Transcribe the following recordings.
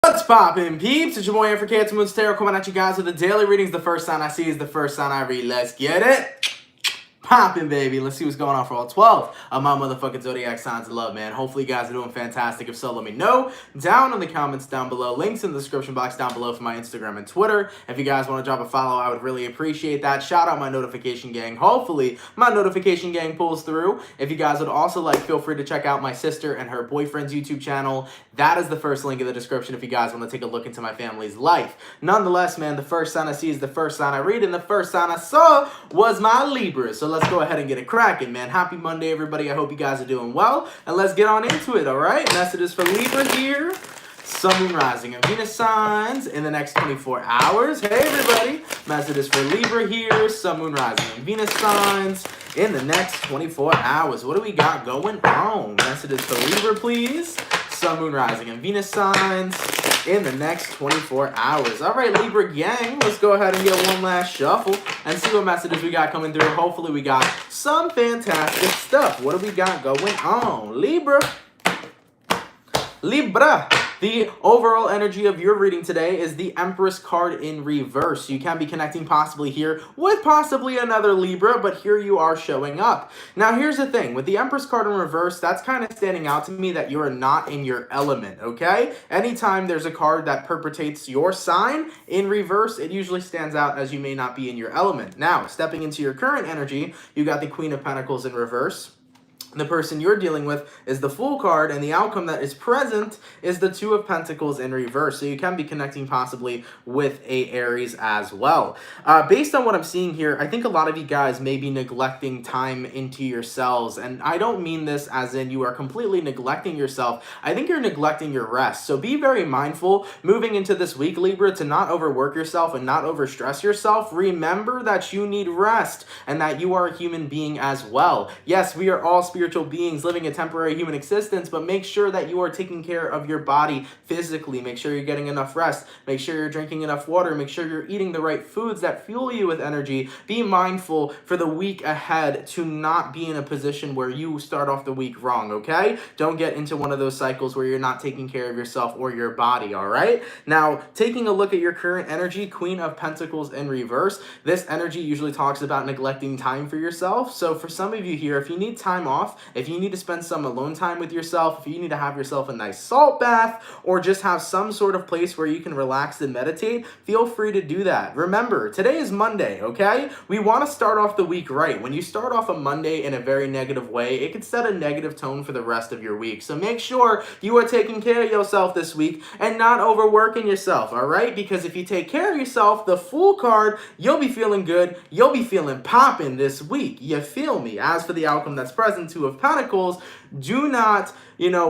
What's poppin', peeps? It's your boy here for CancerMoonsTarot coming at you guys with the daily readings. The first sign I see is the first sign I read. Let's get it. Poppin', baby. Let's see what's going on for all 12 of my motherfucking zodiac signs of love, man. Hopefully you guys are doing fantastic. If so, let me know down in the comments down below. Links in the description box down below for my Instagram and Twitter. If you guys want to drop a follow, I would really appreciate that. Shout out my notification gang. Hopefully my notification gang pulls through. If you guys would also like, feel free to check out my sister and her boyfriend's YouTube channel. That is the first link in the description if you guys want to take a look into my family's life. Nonetheless, man, the first sign I see is the first sign I read, and the first sign I saw was my Libra. So let's go ahead and get it cracking, man. Happy Monday, everybody. I hope you guys are doing well, and let's get on into it, all right? Messages for Libra here. Sun, Moon, Rising, and Venus signs in the next 24 hours. Hey, everybody. Messages for Libra here. Sun, Moon, Rising, and Venus signs in the next 24 hours. What do we got going on? Messages for Libra, please. Sun, Moon, Rising, and Venus signs in the next 24 hours. All right, Libra gang, let's go ahead and get one last shuffle and see what messages we got coming through. Hopefully we got some fantastic stuff. What do we got going on? Libra. The overall energy of your reading today is the Empress card in reverse. You can be connecting possibly here with possibly another Libra, but here you are showing up. Now, here's the thing. With the Empress card in reverse, that's kind of standing out to me that you are not in your element, okay? Anytime there's a card that perpetrates your sign in reverse, it usually stands out as you may not be in your element. Now, stepping into your current energy, you got the Queen of Pentacles in reverse. The person you're dealing with is the Fool card, and the outcome that is present is the Two of Pentacles in reverse. So you can be connecting possibly with a Aries as well. Based on what I'm seeing here, I think a lot of you guys may be neglecting time into yourselves. And I don't mean this as in you are completely neglecting yourself. I think you're neglecting your rest. So be very mindful moving into this week, Libra, to not overwork yourself and not overstress yourself. Remember that you need rest and that you are a human being as well. Yes, we are all spiritual beings living a temporary human existence, but make sure that you are taking care of your body physically. Make sure you're getting enough rest. Make sure you're drinking enough water. Make sure you're eating the right foods that fuel you with energy. Be mindful for the week ahead to not be in a position where you start off the week wrong, okay? Don't get into one of those cycles where you're not taking care of yourself or your body, all right? Now, taking a look at your current energy, Queen of Pentacles in reverse, this energy usually talks about neglecting time for yourself. So for some of you here, if you need time off, if you need to spend some alone time with yourself, if you need to have yourself a nice salt bath, or just have some sort of place where you can relax and meditate, feel free to do that. Remember, today is Monday, okay? We want to start off the week right. When you start off a Monday in a very negative way, it could set a negative tone for the rest of your week. So make sure you are taking care of yourself this week and not overworking yourself, all right? Because if you take care of yourself, the Fool card, you'll be feeling good. You'll be feeling popping this week. You feel me? As for the outcome that's present, Two of Pentacles, do not,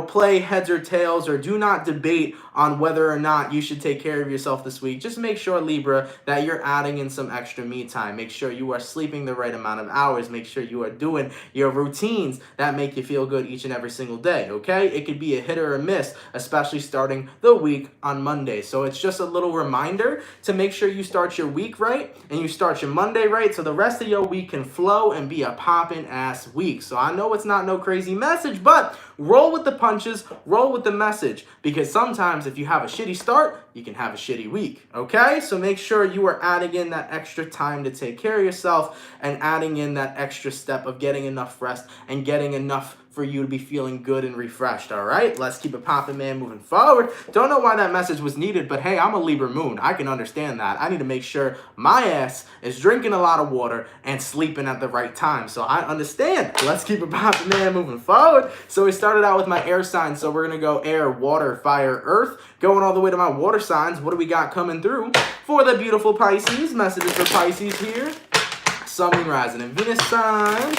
play heads or tails, or do not debate on whether or not you should take care of yourself this week. Just make sure, Libra, that you're adding in some extra me time. Make sure you are sleeping the right amount of hours. Make sure you are doing your routines that make you feel good each and every single day, okay? It could be a hit or a miss, especially starting the week on Monday. So it's just a little reminder to make sure you start your week right and you start your Monday right so the rest of your week can flow and be a poppin' ass week. So I know it's not no crazy message, but roll with the punches, roll with the message, because sometimes if you have a shitty start, you can have a shitty week, okay? So make sure you are adding in that extra time to take care of yourself and adding in that extra step of getting enough rest and getting enough for you to be feeling good and refreshed, all right? Let's keep it poppin', man, moving forward. Don't know why that message was needed, but hey, I'm a Libra Moon. I can understand that. I need to make sure my ass is drinking a lot of water and sleeping at the right time, so I understand. Let's keep it poppin', man, moving forward. So we started out with my air signs, so we're gonna go air, water, fire, earth. Going all the way to my water signs, what do we got coming through for the beautiful Pisces? Messages for Pisces here. Sun, Moon, Rising, and Venus signs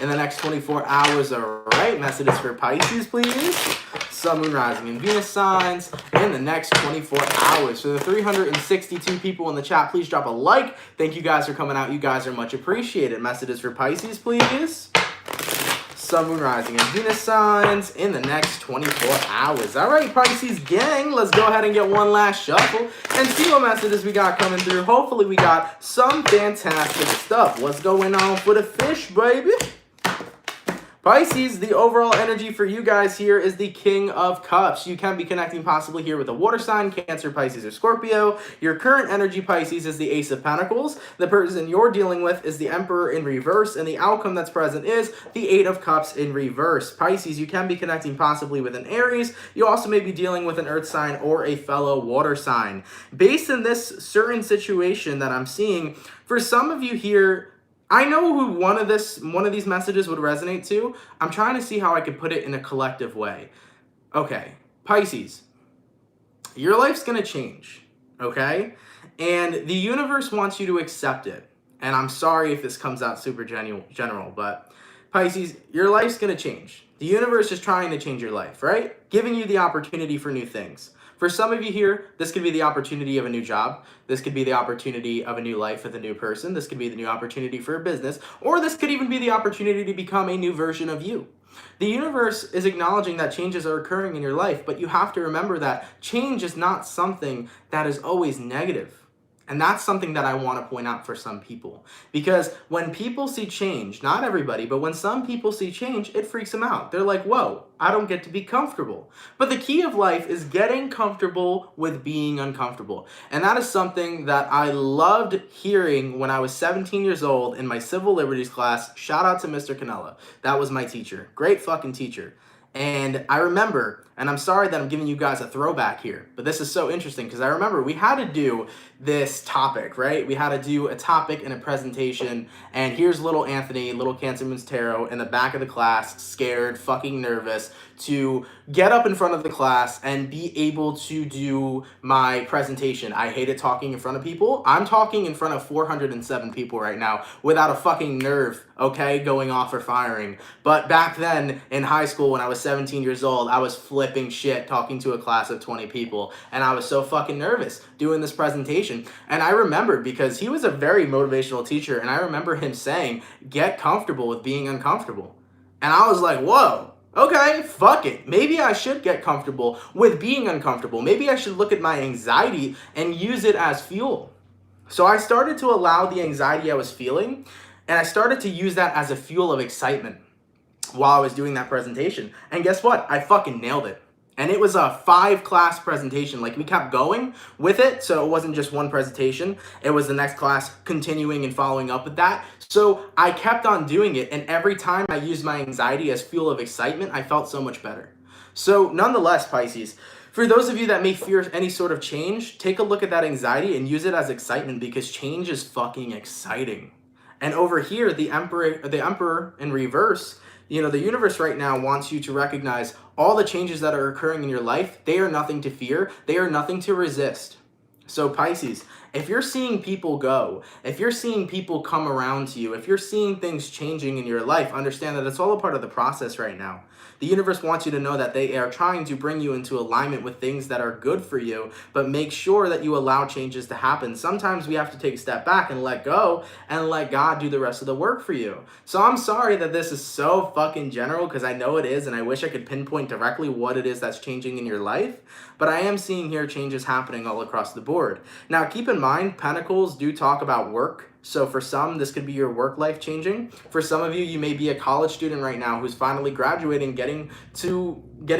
in the next 24 hours, all right? Messages for Pisces, please. Sun, Moon, Rising, and Venus signs in the next 24 hours. So the 362 people in the chat, please drop a like. Thank you guys for coming out. You guys are much appreciated. Messages for Pisces, please. Sun, Moon, Rising, and Venus signs in the next 24 hours. All right, Pisces gang, let's go ahead and get one last shuffle and see what messages we got coming through. Hopefully we got some fantastic stuff. What's going on for the fish, baby? Pisces, the overall energy for you guys here is the King of Cups. You can be connecting possibly here with a water sign, Cancer, Pisces, or Scorpio. Your current energy, Pisces, is the Ace of Pentacles. The person you're dealing with is the Emperor in reverse, and the outcome that's present is the Eight of Cups in reverse. Pisces, you can be connecting possibly with an Aries. You also may be dealing with an earth sign or a fellow water sign. Based on this certain situation that I'm seeing, for some of you here, I know who one of these messages would resonate to. I'm trying to see how I could put it in a collective way. Okay, Pisces, your life's going to change, okay? And the universe wants you to accept it. And I'm sorry if this comes out super general, but Pisces, your life's going to change. The universe is trying to change your life, right? Giving you the opportunity for new things. For some of you here, this could be the opportunity of a new job. This could be the opportunity of a new life with a new person. This could be the new opportunity for a business. Or this could even be the opportunity to become a new version of you. The universe is acknowledging that changes are occurring in your life, but you have to remember that change is not something that is always negative. And that's something that I want to point out for some people. Because when people see change, not everybody, but when some people see change, it freaks them out. They're like, whoa, I don't get to be comfortable. But the key of life is getting comfortable with being uncomfortable. And that is something that I loved hearing when I was 17 years old in my civil liberties class. Shout out to Mr. Canella. That was my teacher. Great fucking teacher. And I remember, and I'm sorry that I'm giving you guys a throwback here, but this is so interesting because I remember we had to do this topic, right? We had to do a topic in a presentation, and here's little Anthony, little CancerMoonsTarot, in the back of the class, scared, fucking nervous, to get up in front of the class and be able to do my presentation. I hated talking in front of people. I'm talking in front of 407 people right now without a fucking nerve, okay, going off or firing. But back then in high school when I was 17 years old, I was flipping shit talking to a class of 20 people, and I was so fucking nervous doing this presentation. And I remember, because he was a very motivational teacher, and I remember him saying, get comfortable with being uncomfortable. And I was like, whoa. Okay, fuck it. Maybe I should get comfortable with being uncomfortable. Maybe I should look at my anxiety and use it as fuel. So I started to allow the anxiety I was feeling, and I started to use that as a fuel of excitement while I was doing that presentation. And guess what? I fucking nailed it. And it was a 5-class presentation. Like, we kept going with it, so it wasn't just one presentation. It was the next class continuing and following up with that. So I kept on doing it, and every time I used my anxiety as fuel of excitement, I felt so much better. So nonetheless, Pisces, for those of you that may fear any sort of change, take a look at that anxiety and use it as excitement, because change is fucking exciting. And over here, the Emperor in reverse, you know, the universe right now wants you to recognize all the changes that are occurring in your life. They are nothing to fear. They are nothing to resist. So Pisces, if you're seeing people go, if you're seeing people come around to you, if you're seeing things changing in your life, understand that it's all a part of the process right now. The universe wants you to know that they are trying to bring you into alignment with things that are good for you, but make sure that you allow changes to happen. Sometimes we have to take a step back and let go and let God do the rest of the work for you. So I'm sorry that this is so fucking general, because I know it is, and I wish I could pinpoint directly what it is that's changing in your life, but I am seeing here changes happening all across the board. Now, keep in mind, Pentacles do talk about work. So for some, this could be your work life changing. For some of you, you may be a college student right now who's finally graduating, getting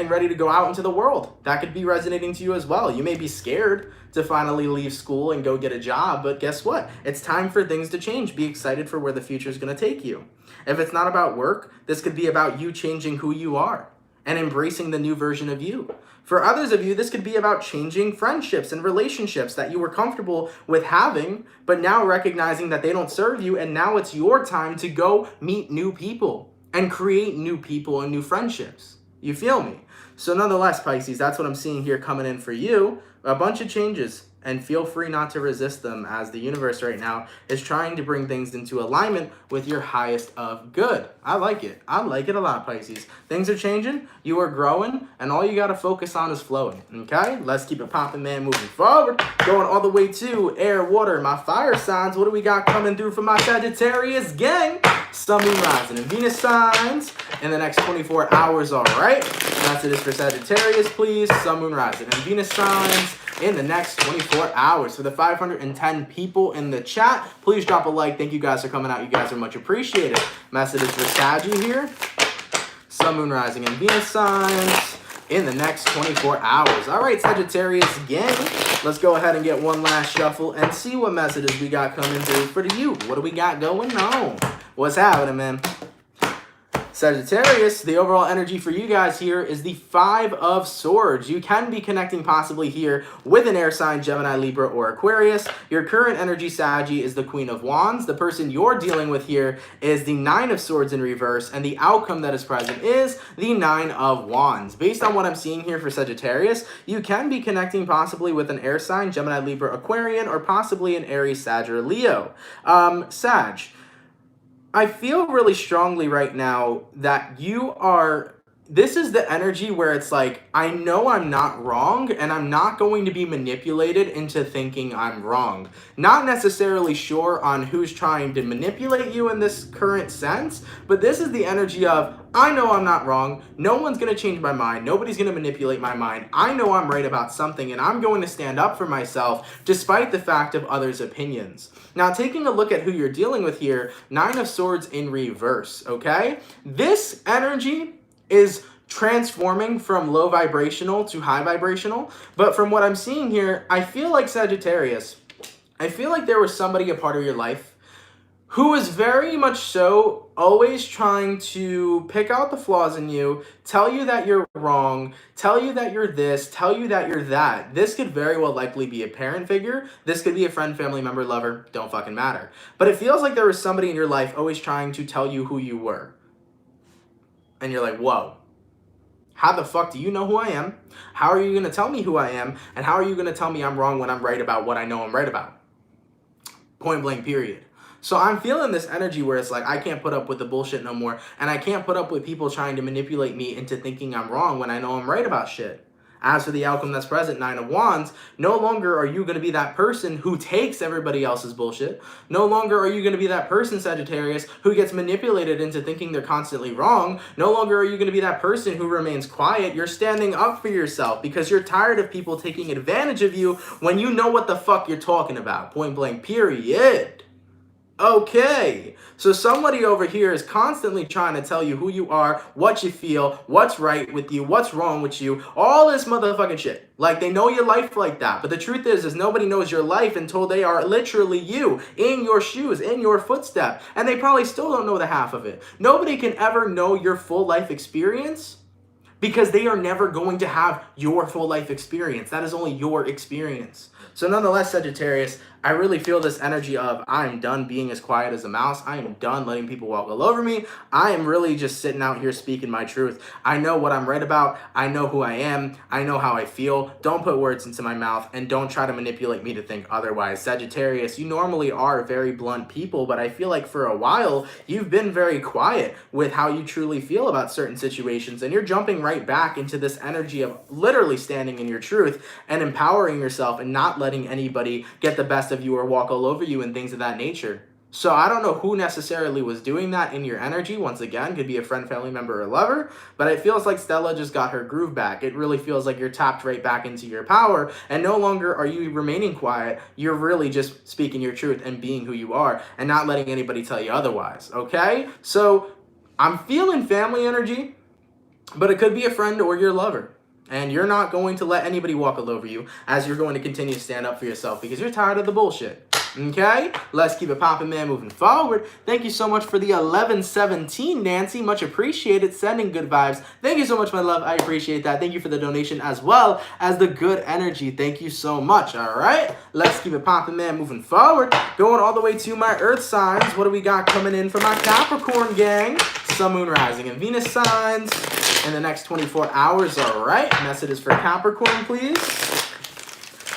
ready to go out into the world. That could be resonating to you as well. You may be scared to finally leave school and go get a job, but guess what? It's time for things to change. Be excited for where the future is going to take you. If it's not about work, this could be about you changing who you are and embracing the new version of you. For others of you, this could be about changing friendships and relationships that you were comfortable with having, but now recognizing that they don't serve you, and now it's your time to go meet new people and create new people and new friendships. You feel me? So nonetheless, Pisces, that's what I'm seeing here coming in for you. A bunch of changes, and feel free not to resist them, as the universe right now is trying to bring things into alignment with your highest of good. I like it. I like it a lot, Pisces. Things are changing, you are growing, and all you got to focus on is flowing, okay? Let's keep it popping, man, moving forward. Going all the way to air, water, my fire signs. What do we got coming through for my Sagittarius gang? Sun, Moon, Rising, and Venus signs in the next 24 hours, all right? That's it is for Sagittarius, please. Sun, Moon, Rising, and Venus signs in the next 24 hours. For the 510 people in the chat, please drop a like. Thank you guys for coming out. You guys are much appreciated. Messages for Saggy here. Sun, Moon, Rising, and Venus signs in the next 24 hours. All right, Sagittarius gang, let's go ahead and get one last shuffle and see what messages we got coming through for you. What do we got going on? What's happening, man? Sagittarius, the overall energy for you guys here is the Five of Swords. You can be connecting possibly here with an air sign, Gemini, Libra, or Aquarius. Your current energy, Saggy, is the Queen of Wands. The person you're dealing with here is the Nine of Swords in reverse, and the outcome that is present is the Nine of Wands. Based on what I'm seeing here for Sagittarius, you can be connecting possibly with an air sign, Gemini, Libra, Aquarian, or possibly an Aries, Sag, or Leo. Sag, I feel really strongly right now that this is the energy where it's like, I know I'm not wrong and I'm not going to be manipulated into thinking I'm wrong. Not necessarily sure on who's trying to manipulate you in this current sense, but this is the energy of, I know I'm not wrong. No one's going to change my mind. Nobody's going to manipulate my mind. I know I'm right about something and I'm going to stand up for myself despite the fact of others' opinions. Now, taking a look at who you're dealing with here, Nine of Swords in reverse, okay? This energy is transforming from low vibrational to high vibrational. But from what I'm seeing here, I feel like Sagittarius, I feel like there was somebody a part of your life who is very much so always trying to pick out the flaws in you, tell you that you're wrong, tell you that you're this, tell you that you're that. This could very well likely be a parent figure. This could be a friend, family member, lover, don't fucking matter. But it feels like there was somebody in your life always trying to tell you who you were. And you're like, whoa, how the fuck do you know who I am? How are you going to tell me who I am? And how are you going to tell me I'm wrong when I'm right about what I know I'm right about? Point blank, period. So I'm feeling this energy where it's like, I can't put up with the bullshit no more. And I can't put up with people trying to manipulate me into thinking I'm wrong when I know I'm right about shit. As for the outcome that's present, Nine of Wands, no longer are you going to be that person who takes everybody else's bullshit. No longer are you going to be that person, Sagittarius, who gets manipulated into thinking they're constantly wrong. No longer are you going to be that person who remains quiet. You're standing up for yourself because you're tired of people taking advantage of you when you know what the fuck you're talking about. Point blank, period. Okay, so somebody over here is constantly trying to tell you who you are, what you feel, what's right with you, what's wrong with you, all this motherfucking shit. Like, they know your life like that, but the truth is nobody knows your life until they are literally you, in your shoes, in your footstep, and they probably still don't know the half of it. Nobody can ever know your full life experience because they are never going to have your full life experience. That is only your experience. So nonetheless, Sagittarius, I really feel this energy of, I'm done being as quiet as a mouse. I am done letting people walk all over me. I am really just sitting out here speaking my truth. I know what I'm right about. I know who I am. I know how I feel. Don't put words into my mouth and don't try to manipulate me to think otherwise. Sagittarius, you normally are very blunt people, but I feel like for a while, you've been very quiet with how you truly feel about certain situations, and you're jumping right back into this energy of literally standing in your truth and empowering yourself and not letting anybody get the best of you or walk all over you and things of that nature. So I don't know who necessarily was doing that in your energy. Once again, could be a friend, family member, or lover, but it feels like Stella just got her groove back. It really feels like you're tapped right back into your power, and no longer are you remaining quiet. You're really just speaking your truth and being who you are and not letting anybody tell you otherwise, okay? So I'm feeling family energy, but it could be a friend or your lover. And you're not going to let anybody walk all over you, as you're going to continue to stand up for yourself because you're tired of the bullshit. Okay? Let's keep it popping, man, moving forward. Thank you so much for the 1117, Nancy. Much appreciated. Sending good vibes. Thank you so much, my love. I appreciate that. Thank you for the donation as well as the good energy. Thank you so much. All right? Let's keep it popping, man, moving forward. Going all the way to my Earth signs. What do we got coming in for my Capricorn gang? Sun, Moon, Rising, and Venus signs in the next 24 hours. All right, messages for Capricorn, please.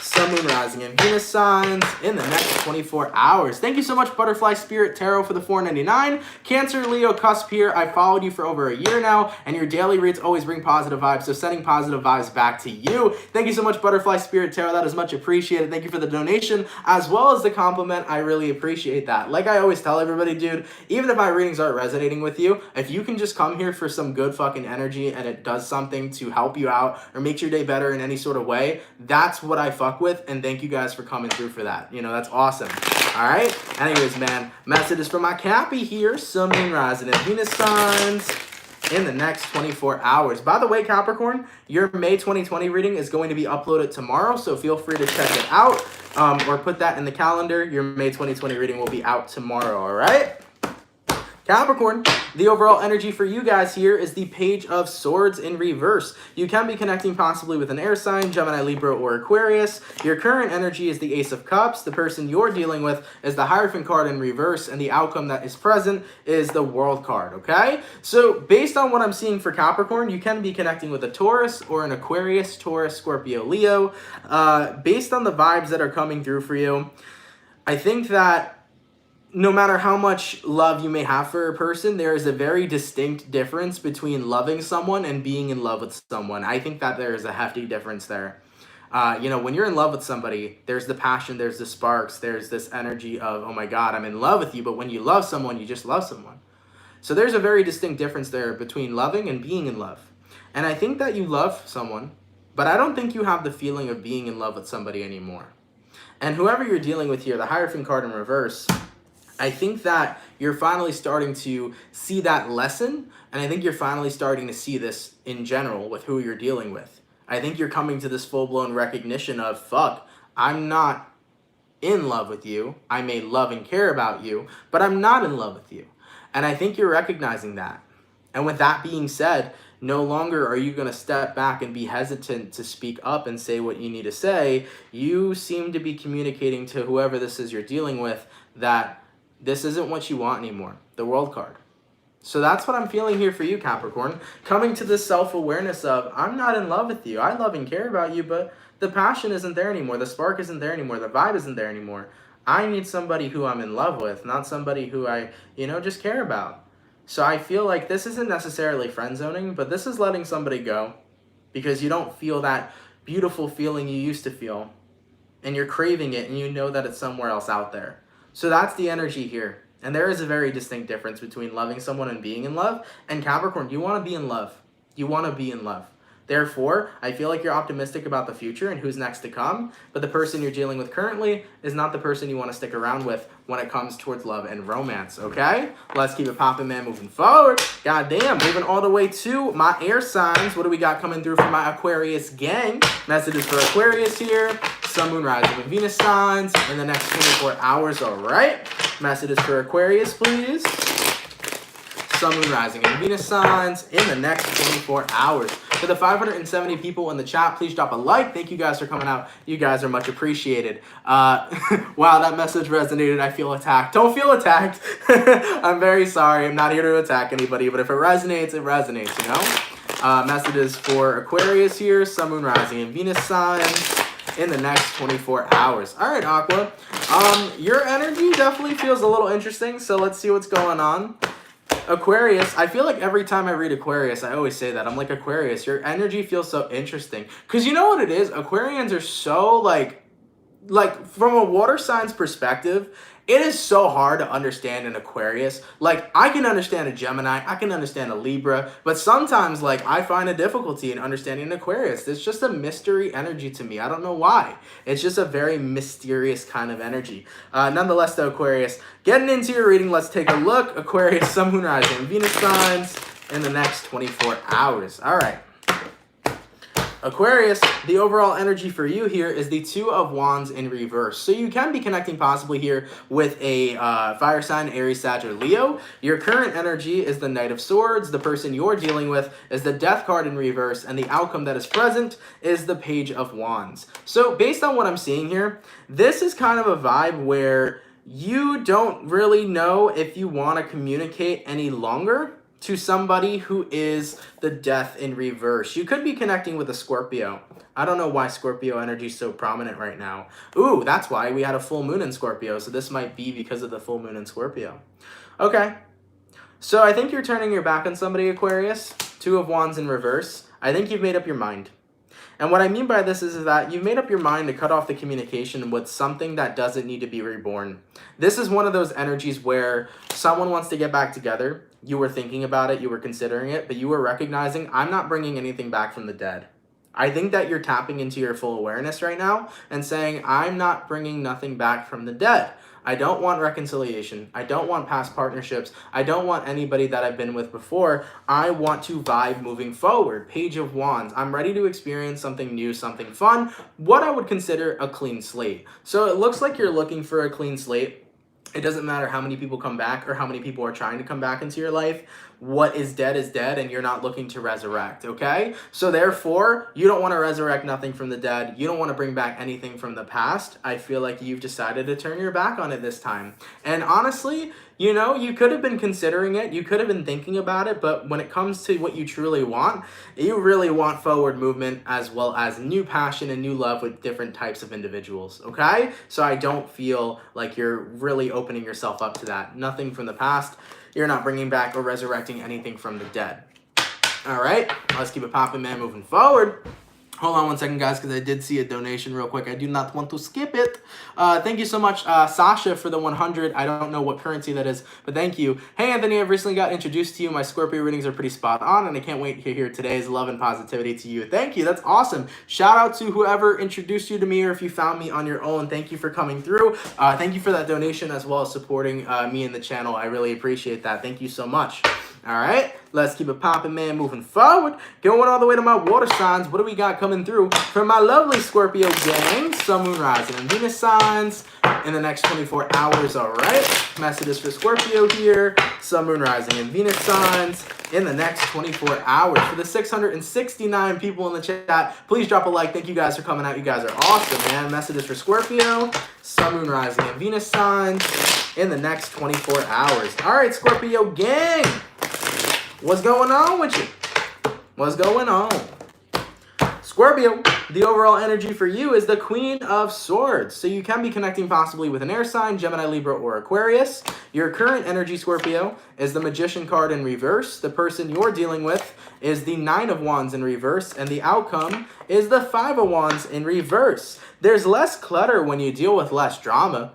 Sun, Moon, Rising, and Venus signs in the next 24 hours. Thank you so much, Butterfly Spirit Tarot, for the $4.99. Cancer, Leo, Cusp here. I followed you for over a year now, and your daily reads always bring positive vibes, so sending positive vibes back to you. Thank you so much, Butterfly Spirit Tarot. That is much appreciated. Thank you for the donation, as well as the compliment. I really appreciate that. Like I always tell everybody, dude, even if my readings aren't resonating with you, if you can just come here for some good fucking energy and it does something to help you out or makes your day better in any sort of way, that's what I fuck with, and thank you guys for coming through for that. You know, that's awesome. All right? Anyways, man, messages from my Cappy here. Sun, Moon, Rising, and Venus signs in the next 24 hours. By the way, Capricorn, your May 2020 reading is going to be uploaded tomorrow, so feel free to check it out or put that in the calendar. Your May 2020 reading will be out tomorrow, all right? Capricorn, the overall energy for you guys here is the Page of Swords in reverse. You can be connecting possibly with an air sign, Gemini, Libra, or Aquarius. Your current energy is the Ace of Cups. The person you're dealing with is the Hierophant card in reverse, and the outcome that is present is the World card, okay? So based on what I'm seeing for Capricorn, you can be connecting with a Taurus or an Aquarius, Taurus, Scorpio, Leo. Based on the vibes that are coming through for you, I think that no matter how much love you may have for a person, there is a very distinct difference between loving someone and being in love with someone. I think that there is a hefty difference there. When you're in love with somebody, there's the passion, there's the sparks, there's this energy of, oh my God, I'm in love with you. But when you love someone, you just love someone. So there's a very distinct difference there between loving and being in love. And I think that you love someone, but I don't think you have the feeling of being in love with somebody anymore. And whoever you're dealing with here, the Hierophant card in reverse, I think that you're finally starting to see that lesson, and I think you're finally starting to see this in general with who you're dealing with. I think you're coming to this full-blown recognition of, fuck, I'm not in love with you. I may love and care about you, but I'm not in love with you. And I think you're recognizing that. And with that being said, no longer are you going to step back and be hesitant to speak up and say what you need to say. You seem to be communicating to whoever this is you're dealing with that this isn't what you want anymore, the World card. So that's what I'm feeling here for you, Capricorn. Coming to this self-awareness of, I'm not in love with you. I love and care about you, but the passion isn't there anymore. The spark isn't there anymore. The vibe isn't there anymore. I need somebody who I'm in love with, not somebody who I, just care about. So I feel like this isn't necessarily friend zoning, but this is letting somebody go because you don't feel that beautiful feeling you used to feel, and you're craving it, and you know that it's somewhere else out there. So that's the energy here. And there is a very distinct difference between loving someone and being in love. And Capricorn, you want to be in love. You want to be in love. Therefore, I feel like you're optimistic about the future and who's next to come. But the person you're dealing with currently is not the person you want to stick around with when it comes towards love and romance, okay? Let's keep it popping, man, moving forward. Goddamn, moving all the way to my air signs. What do we got coming through for my Aquarius gang? Messages for Aquarius here. Sun, Moon, Rising, and Venus signs in the next 24 hours, all right? Messages for Aquarius, please. Sun, Moon, Rising, and Venus signs in the next 24 hours. For the 570 people in the chat, please drop a like. Thank you guys for coming out. You guys are much appreciated. Wow, that message resonated. I feel attacked. Don't feel attacked. I'm very sorry. I'm not here to attack anybody, but if it resonates, it resonates, Messages for Aquarius here. Sun, Moon, Rising, and Venus signs in the next 24 hours. All right, Aqua. Your energy definitely feels a little interesting, so let's see what's going on. Aquarius, I feel like every time I read Aquarius, I always say that. I'm like, Aquarius, your energy feels so interesting. Because you know what it is? Aquarians are so, like from a water sign's perspective, it is so hard to understand an Aquarius. Like, I can understand a Gemini, I can understand a Libra, but sometimes, I find a difficulty in understanding an Aquarius. It's just a mystery energy to me. I don't know why. It's just a very mysterious kind of energy. Nonetheless, though, Aquarius, getting into your reading, let's take a look. Aquarius, Sun, Moon, Rising, and Venus signs in the next 24 hours. All right. Aquarius, the overall energy for you here is the Two of Wands in reverse. So you can be connecting possibly here with a fire sign, Aries, Sag, or Leo. Your current energy is the Knight of Swords. The person you're dealing with is the Death card in reverse, and the outcome that is present is the Page of Wands. So based on what I'm seeing here, this is kind of a vibe where you don't really know if you want to communicate any longer to somebody who is the Death in reverse. You could be connecting with a Scorpio. I don't know why Scorpio energy is so prominent right now. Ooh, that's why we had a full moon in Scorpio, so this might be because of the full moon in Scorpio. Okay, so I think you're turning your back on somebody, Aquarius. Two of Wands in reverse. I think you've made up your mind. And what I mean by this is that you've made up your mind to cut off the communication with something that doesn't need to be reborn. This is one of those energies where someone wants to get back together. You were thinking about it, you were considering it, but you were recognizing, I'm not bringing anything back from the dead. I think that you're tapping into your full awareness right now and saying, I'm not bringing nothing back from the dead. I don't want reconciliation. I don't want past partnerships. I don't want anybody that I've been with before. I want to vibe moving forward. Page of Wands. I'm ready to experience something new, something fun, what I would consider a clean slate. So it looks like you're looking for a clean slate. It doesn't matter how many people come back or how many people are trying to come back into your life. What is dead, and you're not looking to resurrect, okay? So therefore, you don't want to resurrect nothing from the dead. You don't want to bring back anything from the past. I feel like you've decided to turn your back on it this time. And honestly, you know, you could have been considering it. You could have been thinking about it. But when it comes to what you truly want, you really want forward movement as well as new passion and new love with different types of individuals, okay? So I don't feel like you're really opening yourself up to that. Nothing from the past. You're not bringing back or resurrecting anything from the dead. All right, let's keep it popping, man, moving forward. Hold on one second, guys, because I did see a donation real quick. I do not want to skip it. Thank you so much, Sasha, for the 100. I don't know what currency that is, but thank you. Hey, Anthony, I've recently got introduced to you. My Scorpio readings are pretty spot on, and I can't wait to hear today's love and positivity to you. Thank you. That's awesome. Shout out to whoever introduced you to me, or if you found me on your own. Thank you for coming through. Thank you for that donation as well as supporting me in the channel. I really appreciate that. Thank you so much. All right, let's keep it popping, man, moving forward. Going all the way to my water signs. What do we got coming through from my lovely Scorpio gang? Sun, Moon, Rising, and Venus signs in the next 24 hours, all right? Messages for Scorpio here. Sun, Moon, Rising, and Venus signs in the next 24 hours. For the 669 people in the chat, please drop a like. Thank you guys for coming out. You guys are awesome, man. Messages for Scorpio, Sun, Moon, Rising, and Venus signs in the next 24 hours. All right, Scorpio gang. What's going on with you? What's going on? Scorpio, the overall energy for you is the Queen of Swords. So you can be connecting possibly with an air sign, Gemini, Libra, or Aquarius. Your current energy, Scorpio, is the Magician card in reverse. The person you're dealing with is the Nine of Wands in reverse. And the outcome is the Five of Wands in reverse. There's less clutter when you deal with less drama.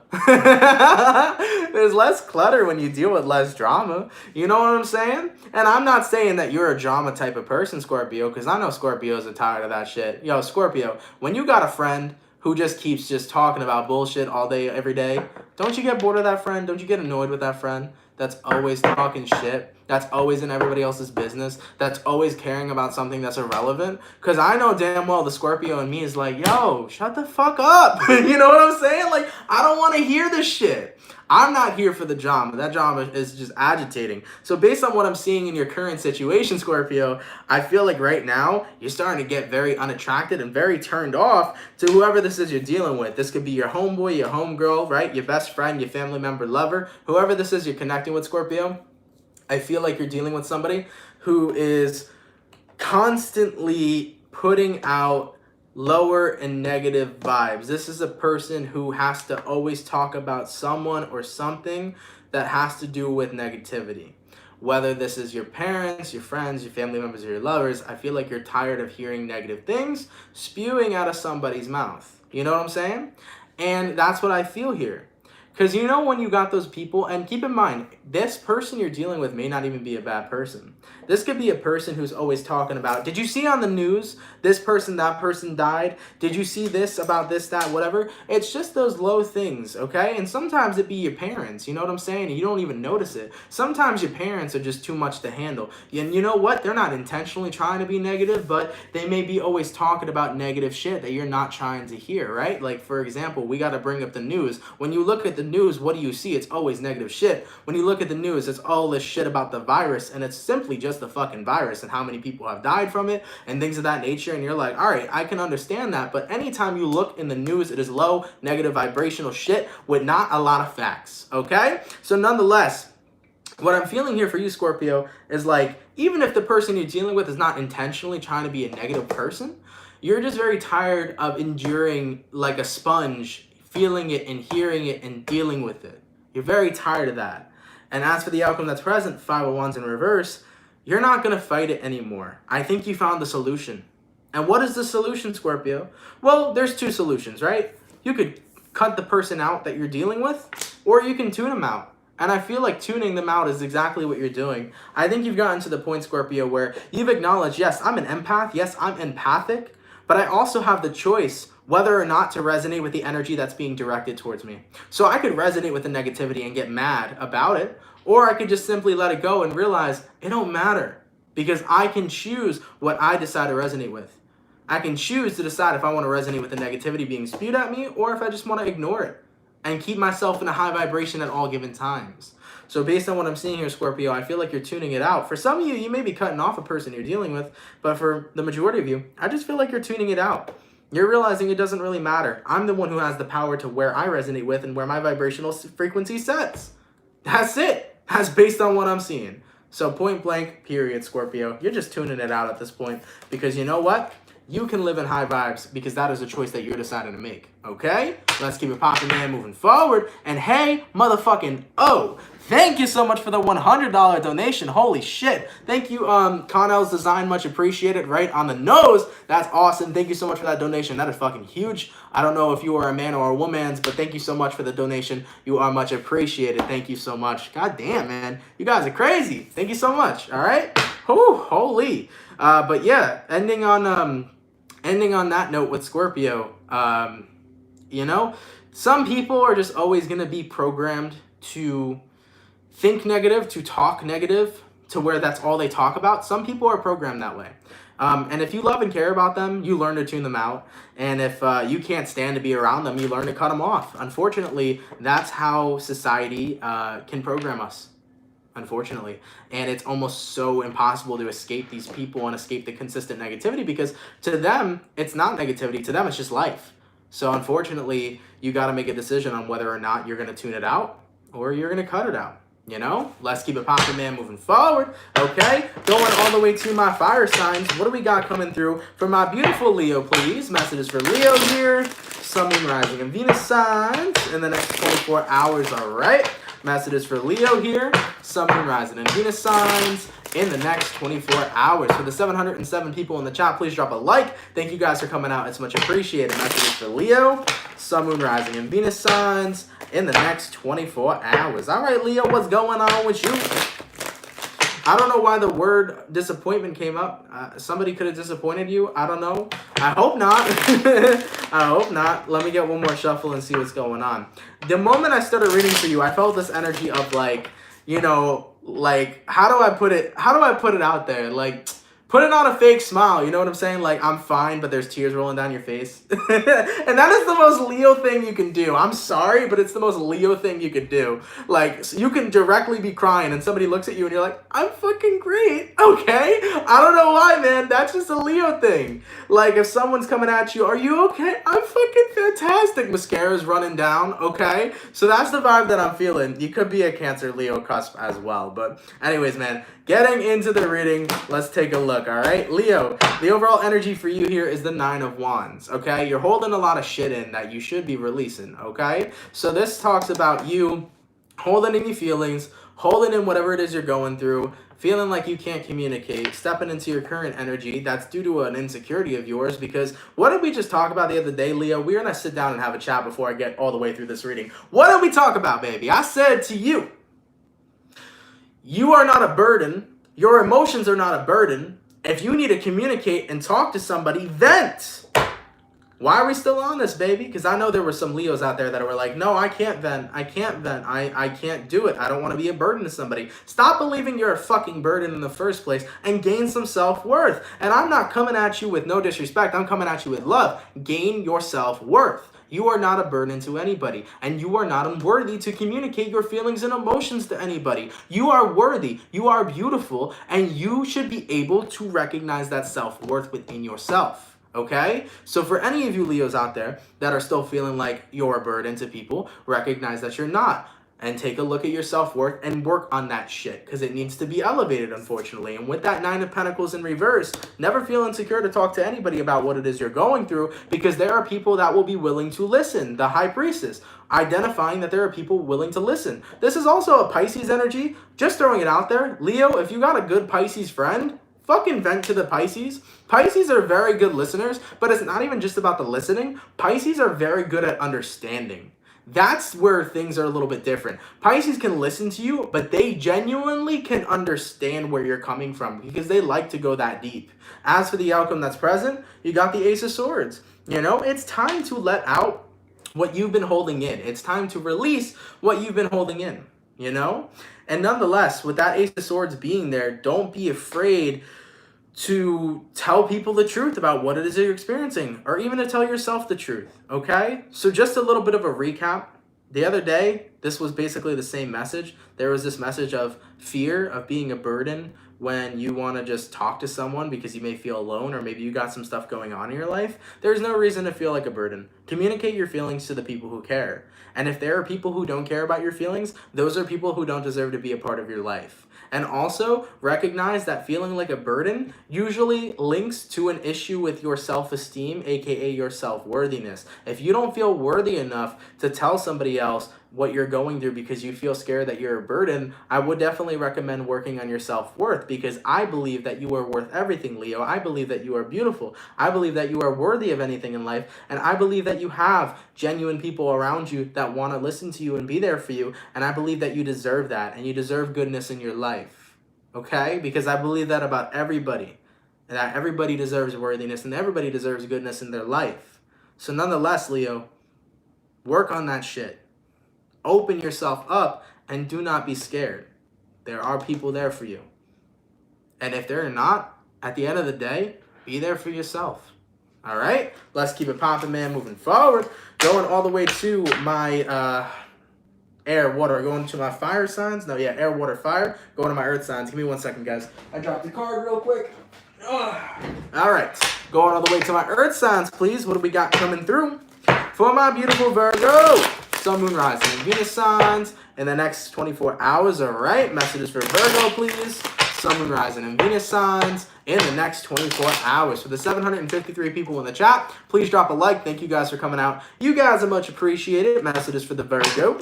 There's less clutter when you deal with less drama. You know what I'm saying? And I'm not saying that you're a drama type of person, Scorpio, because I know Scorpios are tired of that shit. Yo, Scorpio, when you got a friend who just keeps just talking about bullshit all day, every day, don't you get bored of that friend? Don't you get annoyed with that friend that's always talking shit? That's always in everybody else's business. That's always caring about something that's irrelevant. Because I know damn well the Scorpio in me is like, yo, shut the fuck up. You know what I'm saying? Like, I don't want to hear this shit. I'm not here for the drama. That drama is just agitating. So based on what I'm seeing in your current situation, Scorpio, I feel like right now you're starting to get very unattracted and very turned off to whoever this is you're dealing with. This could be your homeboy, your homegirl, right? Your best friend, your family member, lover, whoever this is you're connecting with, Scorpio. I feel like you're dealing with somebody who is constantly putting out lower and negative vibes. This is a person who has to always talk about someone or something that has to do with negativity. Whether this is your parents, your friends, your family members, or your lovers, I feel like you're tired of hearing negative things spewing out of somebody's mouth. You know what I'm saying? And that's what I feel here. Because you know when you got those people, and keep in mind, this person you're dealing with may not even be a bad person. This could be a person who's always talking about, did you see on the news, this person, that person died? Did you see this about this, that, whatever? It's just those low things, okay? And sometimes it be your parents, you know what I'm saying? And you don't even notice it. Sometimes your parents are just too much to handle. And you know what? They're not intentionally trying to be negative, but they may be always talking about negative shit that you're not trying to hear, right? Like, for example, we got to bring up the news. When you look at the news, what do you see? It's always negative shit. When you look at the news, it's all this shit about the virus, and it's simply just the fucking virus and how many people have died from it and things of that nature. And you're like, all right, I can understand that, but anytime you look in the news, it is low, negative, vibrational shit with not a lot of facts, okay? So nonetheless, what I'm feeling here for you, Scorpio, is like, even if the person you're dealing with is not intentionally trying to be a negative person, you're just very tired of enduring like a sponge, feeling it and hearing it and dealing with it. You're very tired of that. And as for the outcome that's present, Five of Wands in reverse, you're not going to fight it anymore. I think you found the solution. And what is the solution, Scorpio? Well, there's two solutions, right? You could cut the person out that you're dealing with, or you can tune them out. And I feel like tuning them out is exactly what you're doing. I think you've gotten to the point, Scorpio, where you've acknowledged, yes, I'm an empath. Yes, I'm empathic. but I also have the choice whether or not to resonate with the energy that's being directed towards me. So I could resonate with the negativity and get mad about it, or I could just simply let it go and realize it don't matter, because I can choose what I decide to resonate with. I can choose to decide if I want to resonate with the negativity being spewed at me, or if I just want to ignore it and keep myself in a high vibration at all given times. So based on what I'm seeing here, Scorpio, I feel like you're tuning it out. For some of you, you may be cutting off a person you're dealing with, but for the majority of you, I just feel like you're tuning it out. You're realizing it doesn't really matter. I'm the one who has the power to where I resonate with and where my vibrational frequency sets. That's it. That's based on what I'm seeing. So point blank, period, Scorpio. You're just tuning it out at this point, because you know what? You can live in high vibes because that is a choice that you're deciding to make, okay? Let's keep it popping, man, moving forward. And hey, motherfucking thank you so much for the $100 donation. Holy shit. Thank you, Connell's Design. Much appreciated. Right on the nose. That's awesome. Thank you so much for that donation. That is fucking huge. I don't know if you are a man or a woman, but thank you so much for the donation. You are much appreciated. Thank you so much. God damn, man. You guys are crazy. Thank you so much. All right? Whew, holy. But yeah, ending on that note with Scorpio, you know, some people are just always going to be programmed to think negative, to talk negative, to where that's all they talk about. Some people are programmed that way. And if you love and care about them, you learn to tune them out. And if you can't stand to be around them, you learn to cut them off. Unfortunately, that's how society can program us. Unfortunately. And it's almost so impossible to escape these people and escape the consistent negativity, because to them, it's not negativity. To them, it's just life. So unfortunately, you got to make a decision on whether or not you're going to tune it out or you're going to cut it out. You know, let's keep it popping, man, moving forward. Okay, going all the way to my fire signs. What do we got coming through for my beautiful Leo, please? Messages for Leo here. Sun, Moon, Rising, and Venus signs in the next 24 hours, all right? Messages for Leo here. Sun, Moon, Rising, and Venus signs in the next 24 hours. For the 707 people in the chat, please drop a like. Thank you guys for coming out. It's much appreciated. Messages for Leo. Sun, Moon, Rising, and Venus signs in the next 24 hours. All right, Leo, what's going on with you? I don't know why the word disappointment came up. Somebody could have disappointed you. I don't know. I hope not. I hope not. Let me get one more shuffle and see what's going on. The moment I started reading for you, I felt this energy of like, you know, like, how do I put it out there? Like, putting on a fake smile, you know what I'm saying? Like, I'm fine, but there's tears rolling down your face. And that is the most Leo thing you can do. I'm sorry, but it's the most Leo thing you could do. Like, so you can directly be crying and somebody looks at you and you're like, I'm fucking great, okay? I don't know why, man. That's just a Leo thing. Like, if someone's coming at you, are you okay? I'm fucking fantastic. Mascara's running down, okay? So that's the vibe that I'm feeling. You could be a Cancer Leo cusp as well. But anyways, man, getting into the reading, let's take a look, all right? Leo, the overall energy for you here is the 9 of Wands, okay? You're holding a lot of shit in that you should be releasing, okay? So this talks about you holding in your feelings, holding in whatever it is you're going through, feeling like you can't communicate, stepping into your current energy. That's due to an insecurity of yours, because what did we just talk about the other day, Leo? We're going to sit down and have a chat before I get all the way through this reading. What did we talk about, baby? I said to you, you are not a burden. Your emotions are not a burden. If you need to communicate and talk to somebody, vent. Why are we still on this, baby? Because I know there were some Leos out there that were like, no, I can't vent. I can't vent. I can't do it. I don't want to be a burden to somebody. Stop believing you're a fucking burden in the first place and gain some self-worth. And I'm not coming at you with no disrespect. I'm coming at you with love. Gain your self-worth. You are not a burden to anybody, and you are not unworthy to communicate your feelings and emotions to anybody. You are worthy, you are beautiful, and you should be able to recognize that self-worth within yourself, okay? So for any of you Leos out there that are still feeling like you're a burden to people, recognize that you're not. And take a look at your self-worth and work on that shit, because it needs to be elevated, unfortunately. And with that 9 of Pentacles in reverse, never feel insecure to talk to anybody about what it is you're going through, because there are people that will be willing to listen. The High Priestess, identifying that there are people willing to listen. This is also a Pisces energy. Just throwing it out there. Leo, if you got a good Pisces friend, fucking vent to the Pisces. Pisces are very good listeners, but it's not even just about the listening. Pisces are very good at understanding. That's where things are a little bit different. Pisces can listen to you, but they genuinely can understand where you're coming from because they like to go that deep. As for the outcome that's present, you got the Ace of Swords. You know, it's time to let out what you've been holding in. It's time to release what you've been holding in, you know? And nonetheless, with that Ace of Swords being there, don't be afraid to tell people the truth about what it is that you're experiencing, or even to tell yourself the truth, okay? So just a little bit of a recap. The other day, this was basically the same message. There was this message of fear of being a burden when you want to just talk to someone because you may feel alone, or maybe you got some stuff going on in your life. There's no reason to feel like a burden. Communicate your feelings to the people who care. And if there are people who don't care about your feelings, those are people who don't deserve to be a part of your life. And also recognize that feeling like a burden usually links to an issue with your self-esteem, aka your self-worthiness. If you don't feel worthy enough to tell somebody else what you're going through because you feel scared that you're a burden, I would definitely recommend working on your self-worth, because I believe that you are worth everything, Leo. I believe that you are beautiful. I believe that you are worthy of anything in life, and I believe that you have genuine people around you that want to listen to you and be there for you, and I believe that you deserve that, and you deserve goodness in your life, okay? Because I believe that about everybody, that everybody deserves worthiness and everybody deserves goodness in their life. So nonetheless, Leo, work on that shit. Open yourself up and do not be scared. There are people there for you. And if they're not, at the end of the day, be there for yourself. All right? Let's keep it popping, man, moving forward. Going all the way to my air, water. Going to my fire signs. No, yeah, air, water, fire. Going to my earth signs. Give me 1 second, guys. I dropped the card real quick. Ugh. All right. Going all the way to my earth signs, please. What do we got coming through? For my beautiful Virgo, Sun, Moon, Rising, and Venus signs in the next 24 hours. All right. Messages for Virgo, please. Sun, Moon, Rising, and Venus signs in the next 24 hours. For the 753 people in the chat, please drop a like. Thank you guys for coming out. You guys are much appreciated. Messages for the Virgo,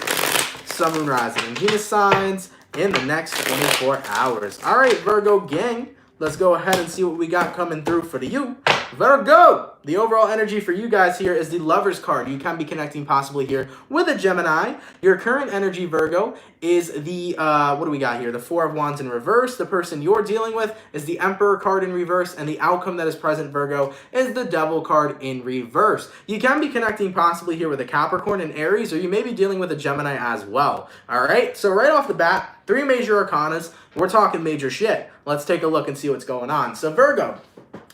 Sun, Moon, Rising, and Venus signs in the next 24 hours. All right, Virgo gang, let's go ahead and see what we got coming through for you. Virgo, the overall energy for you guys here is the Lover's card. You can be connecting possibly here with a Gemini. Your current energy, Virgo, is the, what do we got here? The Four of Wands in reverse. The person you're dealing with is the Emperor card in reverse, and the outcome that is present, Virgo, is the Devil card in reverse. You can be connecting possibly here with a Capricorn and Aries, or you may be dealing with a Gemini as well. All right, so right off the bat, 3 major arcanas. We're talking major shit. Let's take a look and see what's going on. So Virgo,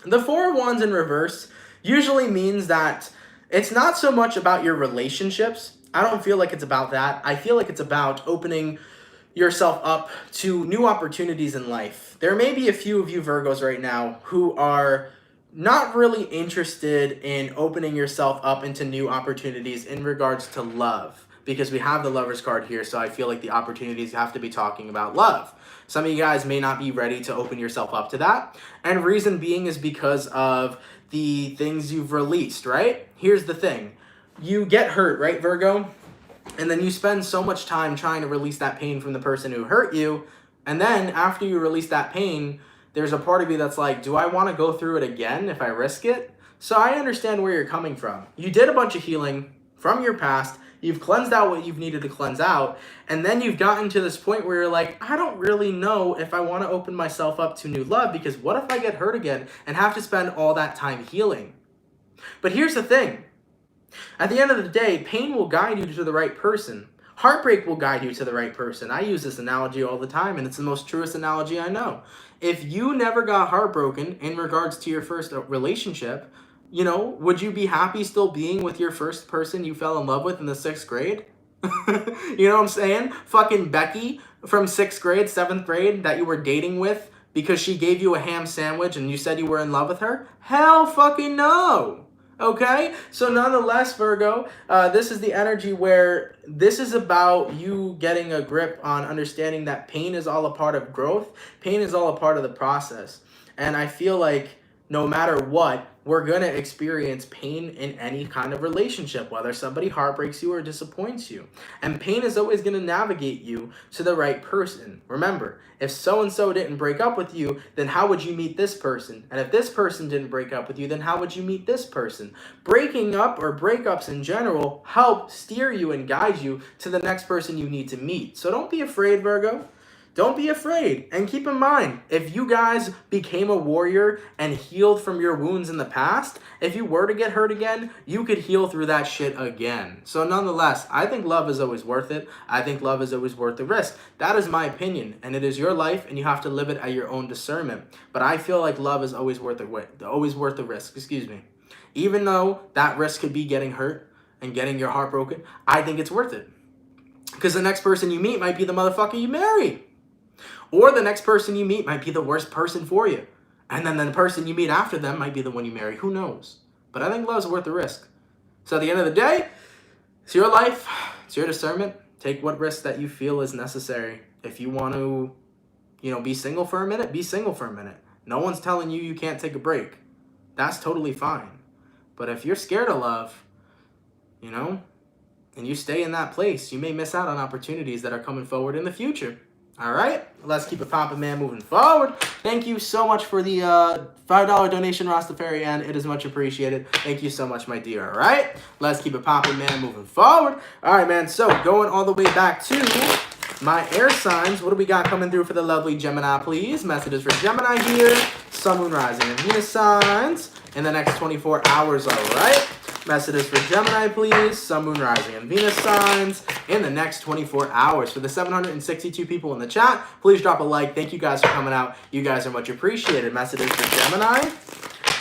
the Four of Wands in reverse usually means that it's not so much about your relationships. I don't feel like it's about that. I feel like it's about opening yourself up to new opportunities in life. There may be a few of you Virgos right now who are not really interested in opening yourself up into new opportunities in regards to love, because we have the Lover's card here, so I feel like the opportunities have to be talking about love. Some of you guys may not be ready to open yourself up to that, and reason being is because of the things you've released, right? Here's the thing. You get hurt, right, Virgo? And then you spend so much time trying to release that pain from the person who hurt you, and then after you release that pain, there's a part of you that's like, do I want to go through it again if I risk it? So I understand where you're coming from. You did a bunch of healing from your past. You've cleansed out what you've needed to cleanse out. And then you've gotten to this point where you're like, I don't really know if I want to open myself up to new love, because what if I get hurt again and have to spend all that time healing? But here's the thing. At the end of the day, pain will guide you to the right person. Heartbreak will guide you to the right person. I use this analogy all the time, and it's the most truest analogy I know. If you never got heartbroken in regards to your first relationship, you know, would you be happy still being with your first person you fell in love with in the 6th grade? You know what I'm saying? Fucking Becky from 6th grade, 7th grade that you were dating with because she gave you a ham sandwich and you said you were in love with her? Hell fucking no. Okay? So nonetheless, Virgo, this is the energy where this is about you getting a grip on understanding that pain is all a part of growth. Pain is all a part of the process. And I feel like no matter what, we're going to experience pain in any kind of relationship, whether somebody heartbreaks you or disappoints you. And pain is always going to navigate you to the right person. Remember, if so-and-so didn't break up with you, then how would you meet this person? And if this person didn't break up with you, then how would you meet this person? Breaking up or breakups in general help steer you and guide you to the next person you need to meet. So don't be afraid, Virgo. Don't be afraid. And keep in mind, if you guys became a warrior and healed from your wounds in the past, if you were to get hurt again, you could heal through that shit again. So nonetheless, I think love is always worth it. I think love is always worth the risk. That is my opinion, and it is your life, and you have to live it at your own discernment. But I feel like love is always worth the risk. Excuse me. Even though that risk could be getting hurt and getting your heart broken, I think it's worth it. Because the next person you meet might be the motherfucker you marry. Or the next person you meet might be the worst person for you. And then the person you meet after them might be the one you marry. Who knows? But I think love's worth the risk. So at the end of the day, it's your life. It's your discernment. Take what risk that you feel is necessary. If you want to, be single for a minute, be single for a minute. No one's telling you can't take a break. That's totally fine. But if you're scared of love, and you stay in that place, you may miss out on opportunities that are coming forward in the future. All right, let's keep it poppin', man, moving forward. Thank you so much for the $5 donation, Rastafarian. It is much appreciated. Thank you so much, my dear. All right, let's keep it poppin', man, moving forward. All right, man, so going all the way back to my air signs. What do we got coming through for the lovely Gemini, please? Messages for Gemini here. Sun, Moon, Rising, and Venus signs in the next 24 hours, all right? Messages for Gemini, please. Sun, Moon, Rising, and Venus signs in the next 24 hours. For the 762 people in the chat, please drop a like. Thank you guys for coming out. You guys are much appreciated. Messages for Gemini,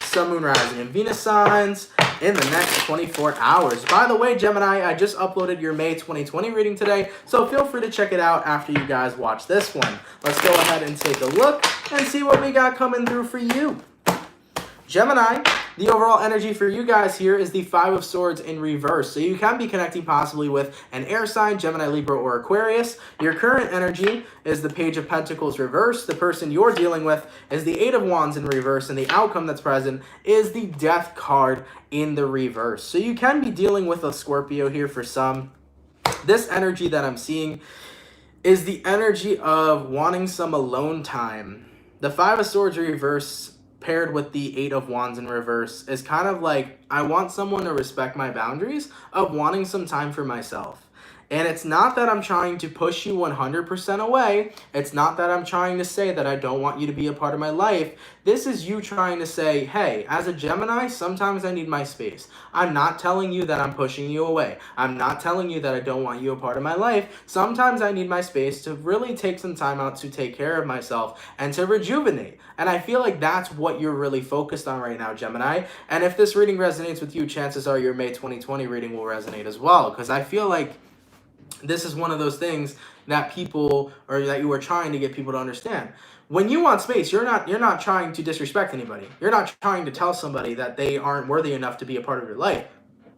Sun, Moon, Rising, and Venus signs in the next 24 hours. By the way, Gemini, I just uploaded your May 2020 reading today, so feel free to check it out after you guys watch this one. Let's go ahead and take a look and see what we got coming through for you. Gemini, the overall energy for you guys here is the Five of Swords in reverse. So you can be connecting possibly with an air sign, Gemini, Libra, or Aquarius. Your current energy is the Page of Pentacles reverse. The person you're dealing with is the Eight of Wands in reverse, and the outcome that's present is the Death card in the reverse. So you can be dealing with a Scorpio here for some. This energy that I'm seeing is the energy of wanting some alone time. The Five of Swords reverse paired with the Eight of Wands in reverse is kind of like, I want someone to respect my boundaries of wanting some time for myself. And it's not that I'm trying to push you 100% away. It's not that I'm trying to say that I don't want you to be a part of my life. This is you trying to say, hey, as a Gemini, sometimes I need my space. I'm not telling you that I'm pushing you away. I'm not telling you that I don't want you a part of my life. Sometimes I need my space to really take some time out to take care of myself and to rejuvenate. And I feel like that's what you're really focused on right now, Gemini. And if this reading resonates with you, chances are your May 2020 reading will resonate as well. Because I feel like this is one of those things that people, or that you are trying to get people to understand. When you want space, you're not trying to disrespect anybody. You're not trying to tell somebody that they aren't worthy enough to be a part of your life.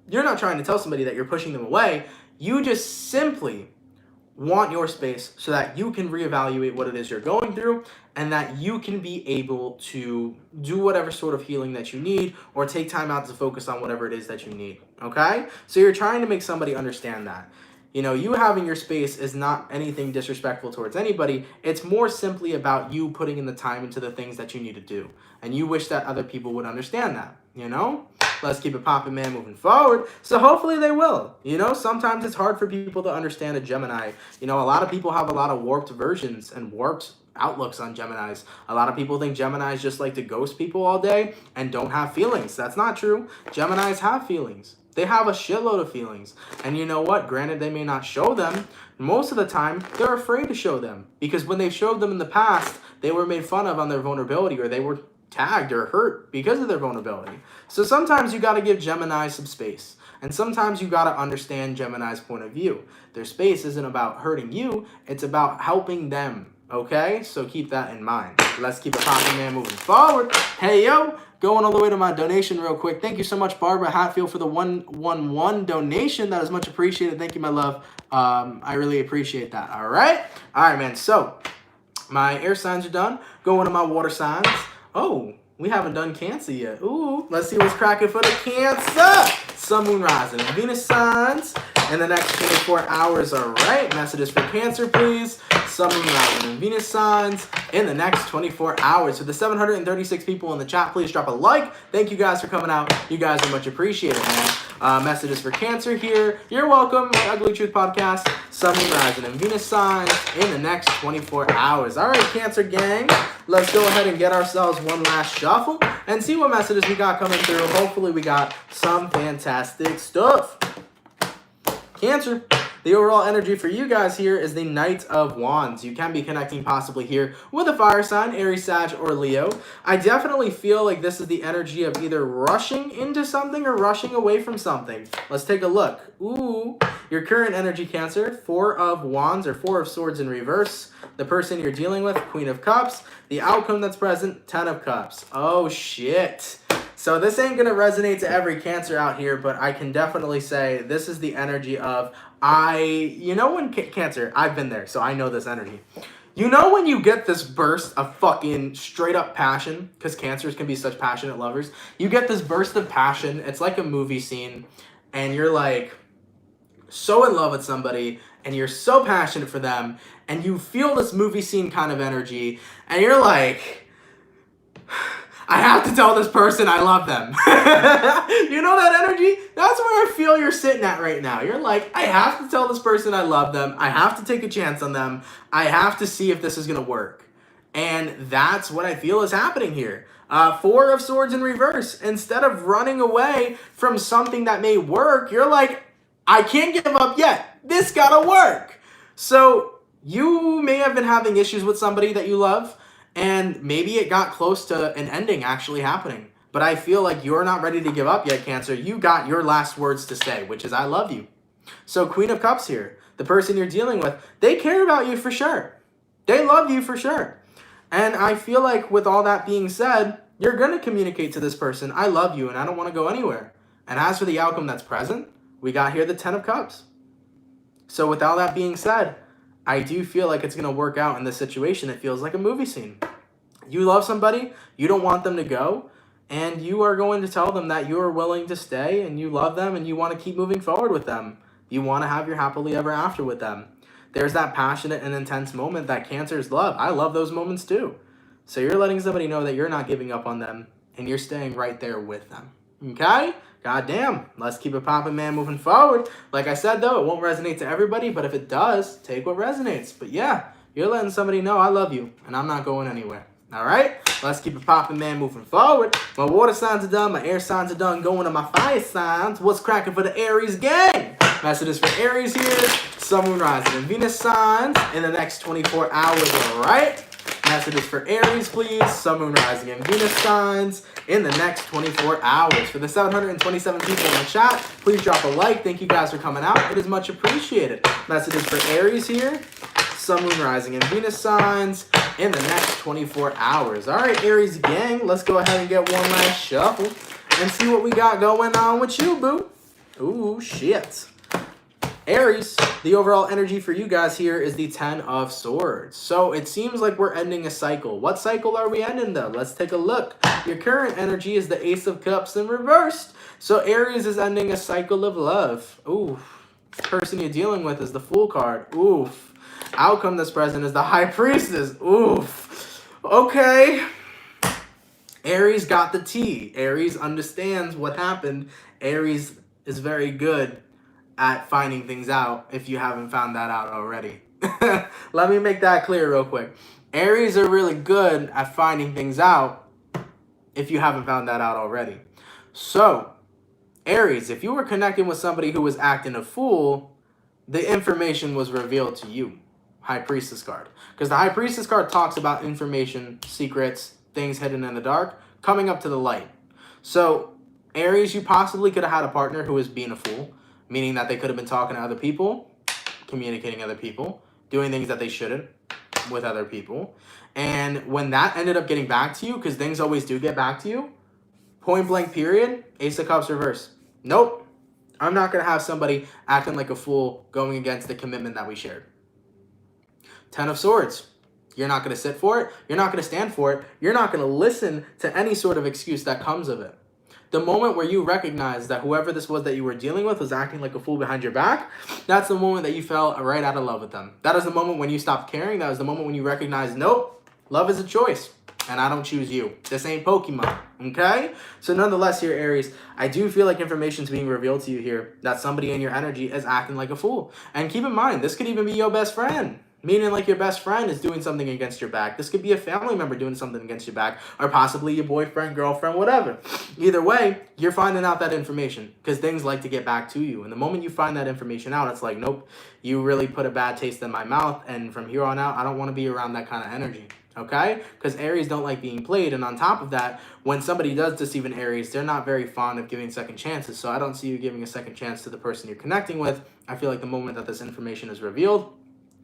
You're not trying to tell somebody that you're pushing them away. You just simply want your space so that you can reevaluate what it is you're going through, and that you can be able to do whatever sort of healing that you need, or take time out to focus on whatever it is that you need, okay? So you're trying to make somebody understand that. You having your space is not anything disrespectful towards anybody. It's more simply about you putting in the time into the things that you need to do. And you wish that other people would understand that, Let's keep it popping, man, moving forward. So hopefully they will. Sometimes it's hard for people to understand a Gemini. A lot of people have a lot of warped versions and warped outlooks on Geminis. A lot of people think Geminis just like to ghost people all day and don't have feelings. That's not true. Geminis have feelings. They have a shitload of feelings. And you know what? Granted, they may not show them. Most of the time, they're afraid to show them. Because when they've showed them in the past, they were made fun of on their vulnerability, or they were tagged or hurt because of their vulnerability. So sometimes you got to give Gemini some space. And sometimes you got to understand Gemini's point of view. Their space isn't about hurting you. It's about helping them. Okay? So keep that in mind. Let's keep it popping, man, moving forward. Hey, yo. Going all the way to my donation real quick. Thank you so much, Barbara Hatfield, for the 111 donation. That is much appreciated. Thank you, my love. I really appreciate that. All right, man. So my air signs are done. Going to my water signs. Oh, we haven't done Cancer yet. Ooh, let's see what's cracking for the Cancer. Sun, Moon, Rising, and Venus signs in the next 24 hours. All right, messages for Cancer, please. Sun, Moon, Rising, and Venus signs in the next 24 hours. For the 736 people in the chat, please drop a like. Thank you guys for coming out. You guys are much appreciated, man. Messages for Cancer here. You're welcome. My Ugly Truth Podcast. Sun, Moon, Rising, and Venus signs in the next 24 hours. All right, Cancer gang. Let's go ahead and get ourselves one last shuffle and see what messages we got coming through. Hopefully we got some fantastic stuff. Cancer, the overall energy for you guys here is the Knight of Wands. You can be connecting possibly here with a fire sign, Aries, Sag, or Leo. I definitely feel like this is the energy of either rushing into something or rushing away from something. Let's take a look. Ooh, your current energy, Cancer, 4 of Wands or 4 of Swords in reverse. The person you're dealing with, Queen of Cups. The outcome that's present, 10 of Cups. Oh, shit. So this ain't going to resonate to every Cancer out here, but I can definitely say this is the energy of you know when Cancer, I've been there, so I know this energy. You know when you get this burst of fucking straight up passion, because Cancers can be such passionate lovers. You get this burst of passion. It's like a movie scene, and you're like so in love with somebody, and you're so passionate for them, and you feel this movie scene kind of energy, and you're like, I have to tell this person I love them. You know that energy? That's where I feel you're sitting at right now. You're like, I have to tell this person I love them. I have to take a chance on them. I have to see if this is going to work. And that's what I feel is happening here. 4 of Swords in reverse. Instead of running away from something that may work, you're like, I can't give up yet. This got to work. So you may have been having issues with somebody that you love. And maybe it got close to an ending actually happening. But I feel like you're not ready to give up yet, Cancer. You got your last words to say, which is I love you. So Queen of Cups here. The person you're dealing with, they care about you for sure. They love you for sure. And I feel like with all that being said, you're going to communicate to this person, I love you and I don't want to go anywhere. And as for the outcome that's present, we got here the 10 of Cups. So with all that being said, I do feel like it's going to work out in this situation. It feels like a movie scene. You love somebody, you don't want them to go, and you are going to tell them that you are willing to stay and you love them and you want to keep moving forward with them. You want to have your happily ever after with them. There's that passionate and intense moment that Cancers love. I love those moments too. So you're letting somebody know that you're not giving up on them and you're staying right there with them. Okay? Goddamn. Let's keep it popping, man, moving forward. Like I said, though, it won't resonate to everybody, but if it does, take what resonates. But yeah, you're letting somebody know I love you and I'm not going anywhere. All right? Let's keep it popping, man, moving forward. My water signs are done. My air signs are done. Going to my fire signs. What's cracking for the Aries gang? Messages for Aries here. Sun, Moon, Rising, and Venus signs in the next 24 hours. All right? Messages for Aries, please. Sun, Moon, Rising, and Venus signs in the next 24 hours. For the 727 people in the chat, please drop a like. Thank you guys for coming out. It is much appreciated. Messages for Aries here. Sun, Moon, Rising, and Venus signs in the next 24 hours. All right, Aries gang, let's go ahead and get one last shuffle and see what we got going on with you, boo. Ooh, shit. Aries, the overall energy for you guys here is the 10 of Swords. So it seems like we're ending a cycle. What cycle are we ending, though? Let's take a look. Your current energy is the Ace of Cups in reversed. So Aries is ending a cycle of love. Ooh. Person you're dealing with is the Fool card. Oof. Outcome that's present is the High Priestess. Oof. Okay. Aries got the tea. Aries understands what happened. Aries is very good at finding things out if you haven't found that out already. Let me make that clear real quick. Aries are really good at finding things out if you haven't found that out already. So, Aries, if you were connecting with somebody who was acting a fool, the information was revealed to you. High Priestess card. Because the High Priestess card talks about information, secrets, things hidden in the dark, coming up to the light. So, Aries, you possibly could have had a partner who was being a fool, meaning that they could have been talking to other people, communicating other people, doing things that they shouldn't with other people. And when that ended up getting back to you, because things always do get back to you, point blank period, Ace of Cups reverse. Nope. I'm not going to have somebody acting like a fool going against the commitment that we shared. 10 of Swords. You're not going to sit for it. You're not going to stand for it. You're not going to listen to any sort of excuse that comes of it. The moment where you recognize that whoever this was that you were dealing with was acting like a fool behind your back, that's the moment that you fell right out of love with them. That is the moment when you stopped caring. That was the moment when you recognized, nope, love is a choice, and I don't choose you. This ain't Pokemon, okay? So nonetheless here, Aries, I do feel like information's being revealed to you here that somebody in your energy is acting like a fool. And keep in mind, this could even be your best friend. Meaning like your best friend is doing something against your back. This could be a family member doing something against your back, or possibly your boyfriend, girlfriend, whatever. Either way, you're finding out that information because things like to get back to you. And the moment you find that information out, it's like, nope, you really put a bad taste in my mouth. And from here on out, I don't want to be around that kind of energy. Okay? Because Aries don't like being played. And on top of that, when somebody does deceive an Aries, they're not very fond of giving second chances. So I don't see you giving a second chance to the person you're connecting with. I feel like the moment that this information is revealed,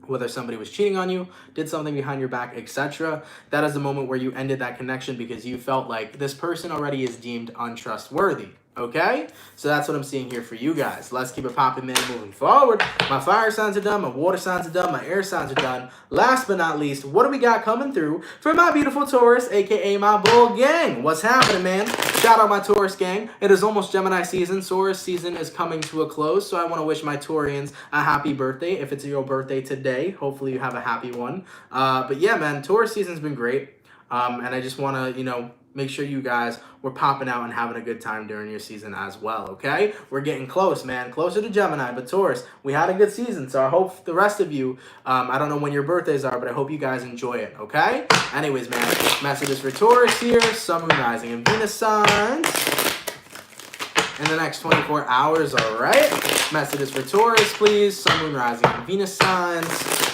whether somebody was cheating on you, did something behind your back, etc., that is the moment where you ended that connection because you felt like this person already is deemed untrustworthy. Okay? So that's what I'm seeing here for you guys. Let's keep it popping, man, moving forward. My fire signs are done. My water signs are done. My air signs are done. Last but not least, what do we got coming through for my beautiful Taurus, a.k.a. my bull gang? What's happening, man? Shout out my Taurus gang. It is almost Gemini season. Taurus season is coming to a close, so I want to wish my Taurians a happy birthday. If it's your birthday today, hopefully you have a happy one. But yeah, man, Taurus season's been great. And I just want to, make sure you guys were popping out and having a good time during your season as well, okay? We're getting close, man. Closer to Gemini, but Taurus, we had a good season, so I hope the rest of you, I don't know when your birthdays are, but I hope you guys enjoy it, okay? Anyways, man, messages for Taurus here, Sun, Moon, Rising, and Venus signs in the next 24 hours, all right? Messages for Taurus, please, Sun, Moon, Rising, and Venus signs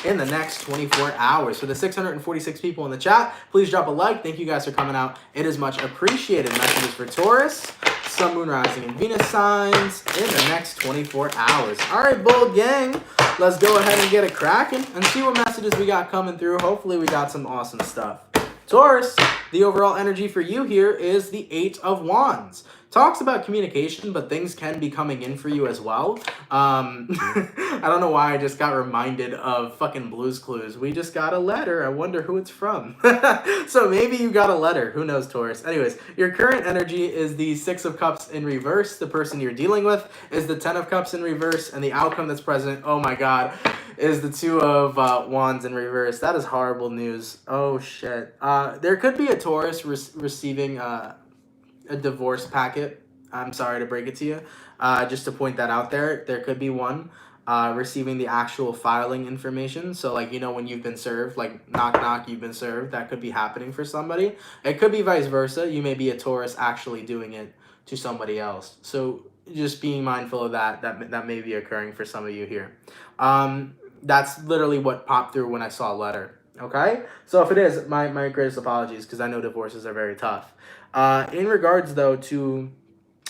in the next 24 hours. For the 646 people in the chat, please drop a like. Thank you guys for coming out. It is much appreciated. Messages for Taurus, Sun, Moon, Rising, and Venus signs in the next 24 hours. All right, Bull Gang, let's go ahead and get it cracking and see what messages we got coming through. Hopefully we got some awesome stuff. Taurus, the overall energy for you here is the Eight of Wands. Talks about communication, but things can be coming in for you as well. I don't know why I just got reminded of fucking Blue's Clues. We just got a letter. I wonder who it's from. So maybe you got a letter. Who knows, Taurus? Anyways, your current energy is the Six of Cups in reverse. The person you're dealing with is the Ten of Cups in reverse. And the outcome that's present, oh my God, is the Two of Wands in reverse. That is horrible news. Oh, shit. There could be a Taurus receiving a divorce packet. I'm sorry to break it to you. Just to point that out there, there could be one receiving the actual filing information. So like, when you've been served, like knock, knock, you've been served, that could be happening for somebody. It could be vice versa. You may be a Taurus actually doing it to somebody else. So just being mindful of that may be occurring for some of you here. That's literally what popped through when I saw a letter. Okay? So if it is, my greatest apologies, because I know divorces are very tough. In regards, though, to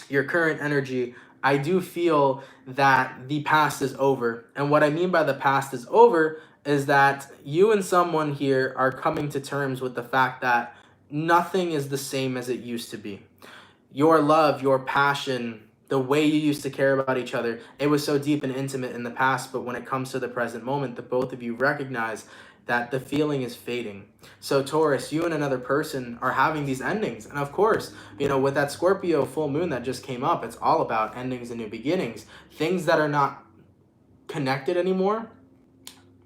your current energy, I do feel that the past is over. And what I mean by the past is over is that you and someone here are coming to terms with the fact that nothing is the same as it used to be. Your love, your passion, the way you used to care about each other, it was so deep and intimate in the past, but when it comes to the present moment, the both of you recognize that the feeling is fading. So Taurus, you and another person are having these endings. And of course, with that Scorpio full moon that just came up, it's all about endings and new beginnings. Things that are not connected anymore,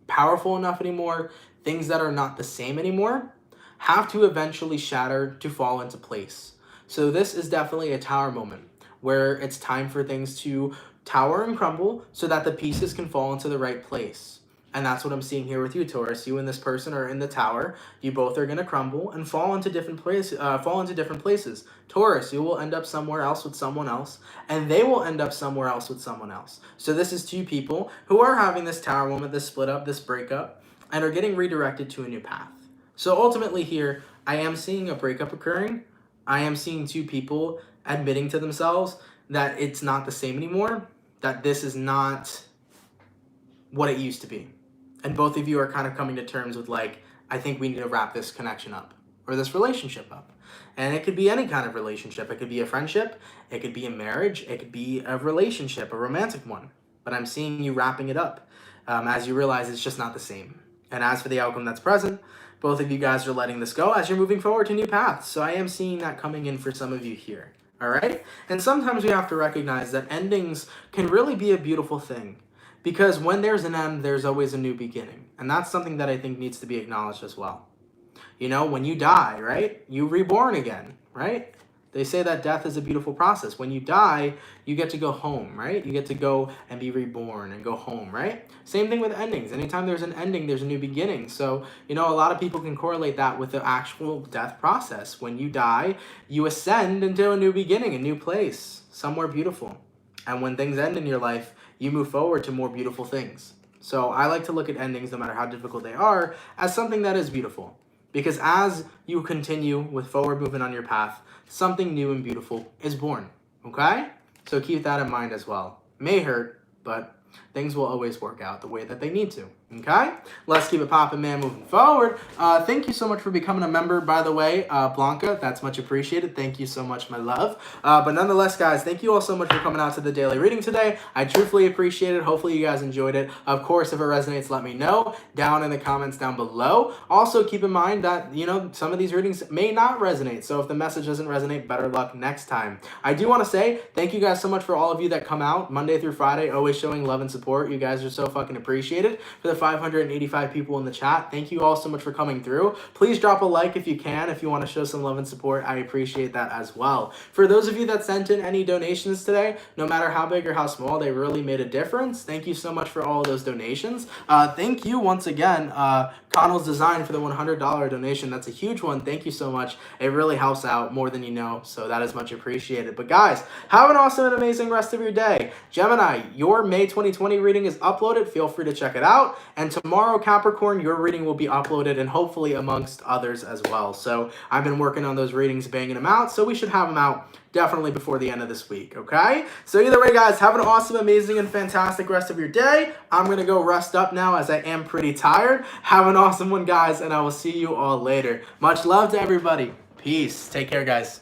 powerful enough anymore, things that are not the same anymore, have to eventually shatter to fall into place. So this is definitely a tower moment where it's time for things to tower and crumble so that the pieces can fall into the right place. And that's what I'm seeing here with you, Taurus. You and this person are in the tower. You both are going to crumble and fall into different places. Taurus, you will end up somewhere else with someone else, and they will end up somewhere else with someone else. So this is two people who are having this tower moment, this split up, this breakup, and are getting redirected to a new path. So ultimately here, I am seeing a breakup occurring. I am seeing two people admitting to themselves that it's not the same anymore, that this is not what it used to be. And both of you are kind of coming to terms with like, I think we need to wrap this connection up or this relationship up. And it could be any kind of relationship. It could be a friendship. It could be a marriage. It could be a relationship, a romantic one. But I'm seeing you wrapping it up as you realize it's just not the same. And as for the outcome that's present, both of you guys are letting this go as you're moving forward to new paths. So I am seeing that coming in for some of you here. All right? And sometimes we have to recognize that endings can really be a beautiful thing. Because when there's an end, there's always a new beginning. And that's something that I think needs to be acknowledged as well. You know, when you die, right? You reborn again, right? They say that death is a beautiful process. When you die, you get to go home, right? You get to go and be reborn and go home, right? Same thing with endings. Anytime there's an ending, there's a new beginning. So, you know, a lot of people can correlate that with the actual death process. When you die, you ascend into a new beginning, a new place, somewhere beautiful. And when things end in your life, you move forward to more beautiful things. So I like to look at endings, no matter how difficult they are, as something that is beautiful. Because as you continue with forward movement on your path, something new and beautiful is born, okay? So keep that in mind as well. May hurt, but things will always work out the way that they need to, okay? Let's keep it poppin', man, moving forward. Thank you so much for becoming a member, by the way, Blanca. That's much appreciated. Thank you so much, my love. But nonetheless, guys, thank you all so much for coming out to the daily reading today. I truthfully appreciate it. Hopefully you guys enjoyed it. Of course, if it resonates, let me know down in the comments down below. Also, keep in mind that, you know, some of these readings may not resonate. So if the message doesn't resonate, better luck next time. I do want to say thank you guys so much for all of you that come out Monday through Friday, always showing love and support. You guys are so fucking appreciated. For the 585 people in the chat, thank you all so much for coming through. Please drop a like if you can, if you want to show some love and support. I appreciate that as well. For those of you that sent in any donations today, no matter how big or how small, they really made a difference. Thank you so much for all of those donations. Thank you once again, Connell's Design, for the $100 donation. That's a huge one. Thank you so much. It really helps out more than you know, so that is much appreciated. But guys, have an awesome and amazing rest of your day. Gemini, your May 2020 reading is uploaded. Feel free to check it out. And tomorrow, Capricorn, your reading will be uploaded, and hopefully amongst others as well. So I've been working on those readings, banging them out, so we should have them out definitely before the end of this week, okay? So either way, guys, have an awesome, amazing, and fantastic rest of your day. I'm going to go rest up now as I am pretty tired. Have an awesome one, guys, and I will see you all later. Much love to everybody. Peace. Take care, guys.